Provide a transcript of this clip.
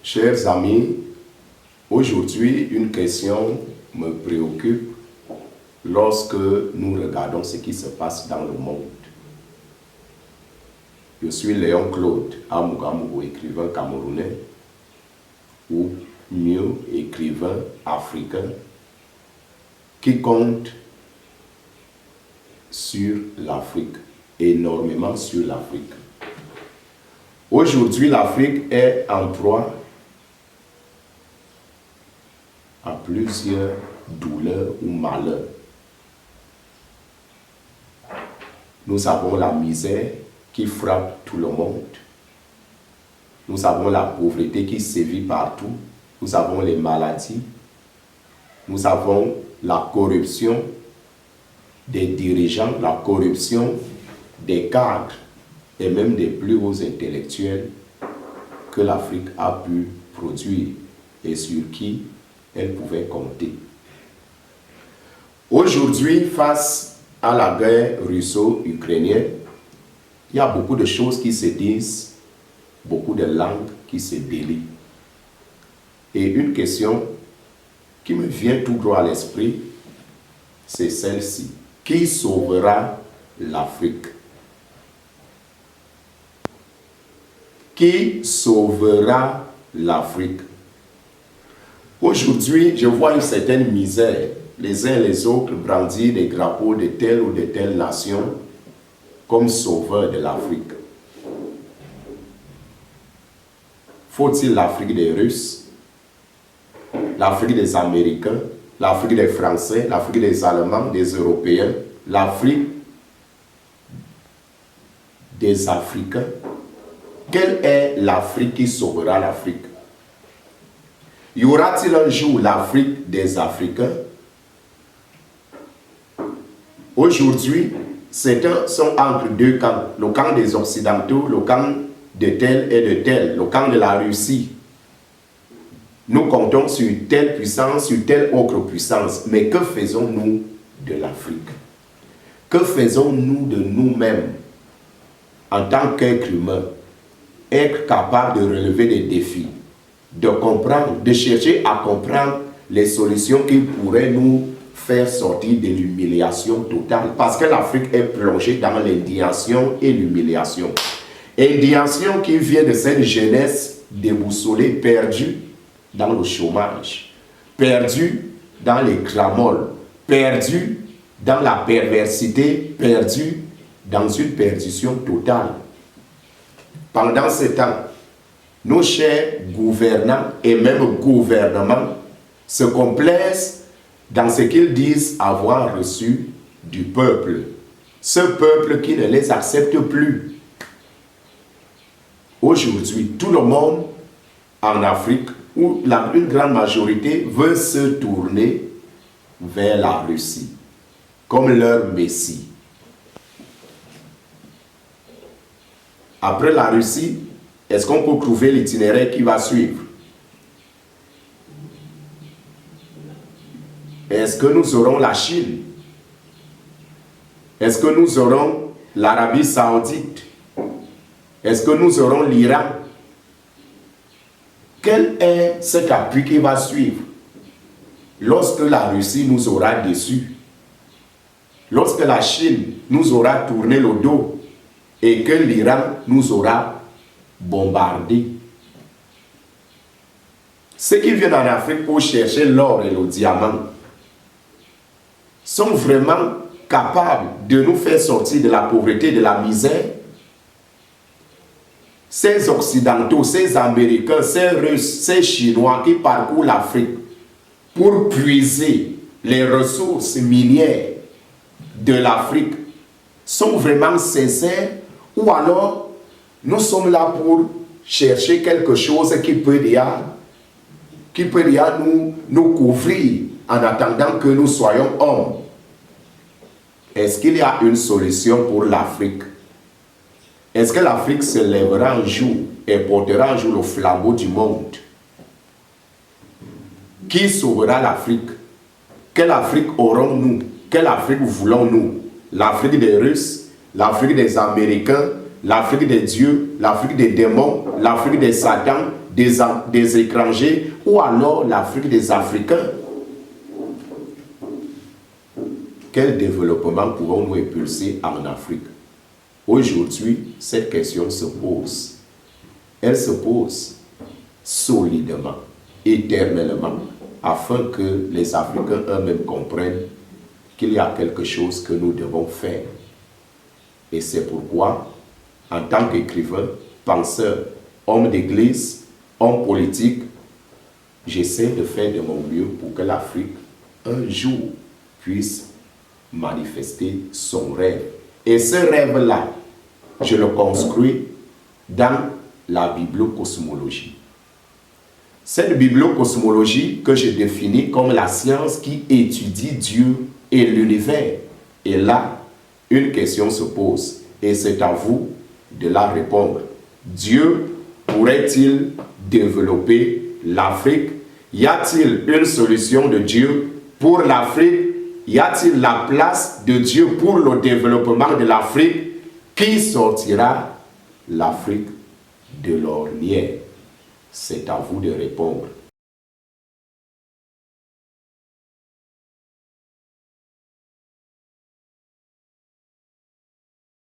Chers amis, aujourd'hui, une question me préoccupe lorsque nous regardons ce qui se passe dans le monde. Je suis Léon Claude Amugamou, écrivain camerounais, ou mieux, écrivain africain, qui compte sur l'Afrique, énormément sur l'Afrique. Aujourd'hui, l'Afrique est en proie à plusieurs douleurs ou malheurs. Nous avons la misère qui frappe tout le monde. Nous avons la pauvreté qui sévit partout. Nous avons les maladies. Nous avons la corruption des dirigeants, la corruption des cadres et même des plus hauts intellectuels que l'Afrique a pu produire et sur qui elle pouvait compter. Aujourd'hui, face à la guerre russo-ukrainienne, il y a beaucoup de choses qui se disent, beaucoup de langues qui se délient. Et une question qui me vient tout droit à l'esprit, c'est celle-ci. Qui sauvera l'Afrique? Qui sauvera l'Afrique? Aujourd'hui, je vois une certaine misère. Les uns et les autres brandir des drapeaux de telle ou de telle nation comme sauveur de l'Afrique. Faut-il l'Afrique des Russes, l'Afrique des Américains, l'Afrique des Français, l'Afrique des Allemands, des Européens, l'Afrique des Africains? Quelle est l'Afrique qui sauvera l'Afrique? Y aura-t-il un jour l'Afrique des Africains? Aujourd'hui, certains sont entre deux camps. Le camp des Occidentaux, le camp de tel et de tel, le camp de la Russie. Nous comptons sur telle puissance, sur telle autre puissance. Mais que faisons-nous de l'Afrique? Que faisons-nous de nous-mêmes en tant qu'êtres humains? Être capable de relever des défis, de comprendre, de chercher à comprendre les solutions qui pourraient nous faire sortir de l'humiliation totale. Parce que l'Afrique est plongée dans l'indignation et l'humiliation. Indignation qui vient de cette jeunesse déboussolée, perdue dans le chômage, perdue dans les cramoles, perdue dans la perversité, perdue dans une perdition totale. Pendant ce temps, nos chers gouvernants et même gouvernements se complaisent dans ce qu'ils disent avoir reçu du peuple. Ce peuple qui ne les accepte plus. Aujourd'hui, tout le monde en Afrique, où une grande majorité veut se tourner vers la Russie, comme leur messie. Après la Russie, est-ce qu'on peut trouver l'itinéraire qui va suivre? Est-ce que nous aurons la Chine? Est-ce que nous aurons l'Arabie Saoudite? Est-ce que nous aurons l'Iran? Quel est cet appui qui va suivre lorsque la Russie nous aura déçus? Lorsque la Chine nous aura tourné le dos et que l'Iran nous aura bombardés? Ceux qui viennent en Afrique pour chercher l'or et le diamant sont vraiment capables de nous faire sortir de la pauvreté, de la misère? Ces Occidentaux, ces Américains, ces Russes, ces Chinois qui parcourent l'Afrique pour puiser les ressources minières de l'Afrique sont vraiment sincères, ou alors nous sommes là pour chercher quelque chose qui peut déjà nous couvrir en attendant que nous soyons hommes? Est-ce qu'il y a une solution pour l'Afrique? Est-ce que l'Afrique se lèvera un jour et portera un jour le flambeau du monde? Qui sauvera l'Afrique? Quelle Afrique aurons-nous? Quelle Afrique voulons-nous? L'Afrique des Russes, l'Afrique des Américains, l'Afrique des dieux, l'Afrique des démons, l'Afrique des satans, des étrangers ou alors l'Afrique des Africains? Quel développement pourrons-nous impulser en Afrique? Aujourd'hui, cette question se pose. Elle se pose solidement, éternellement, afin que les Africains eux-mêmes comprennent qu'il y a quelque chose que nous devons faire. Et c'est pourquoi, en tant qu'écrivain, penseur, homme d'église, homme politique, j'essaie de faire de mon mieux pour que l'Afrique, un jour, puisse manifester son rêve. Et ce rêve-là, je le construis dans la bibliocosmologie. Cette bibliocosmologie que je définis comme la science qui étudie Dieu et l'univers. Et là, une question se pose, et c'est à vous de la répondre. Dieu pourrait-il développer l'Afrique? Y a-t-il une solution de Dieu pour l'Afrique? Y a-t-il la place de Dieu pour le développement de l'Afrique? Qui sortira l'Afrique de l'ornière? C'est à vous de répondre.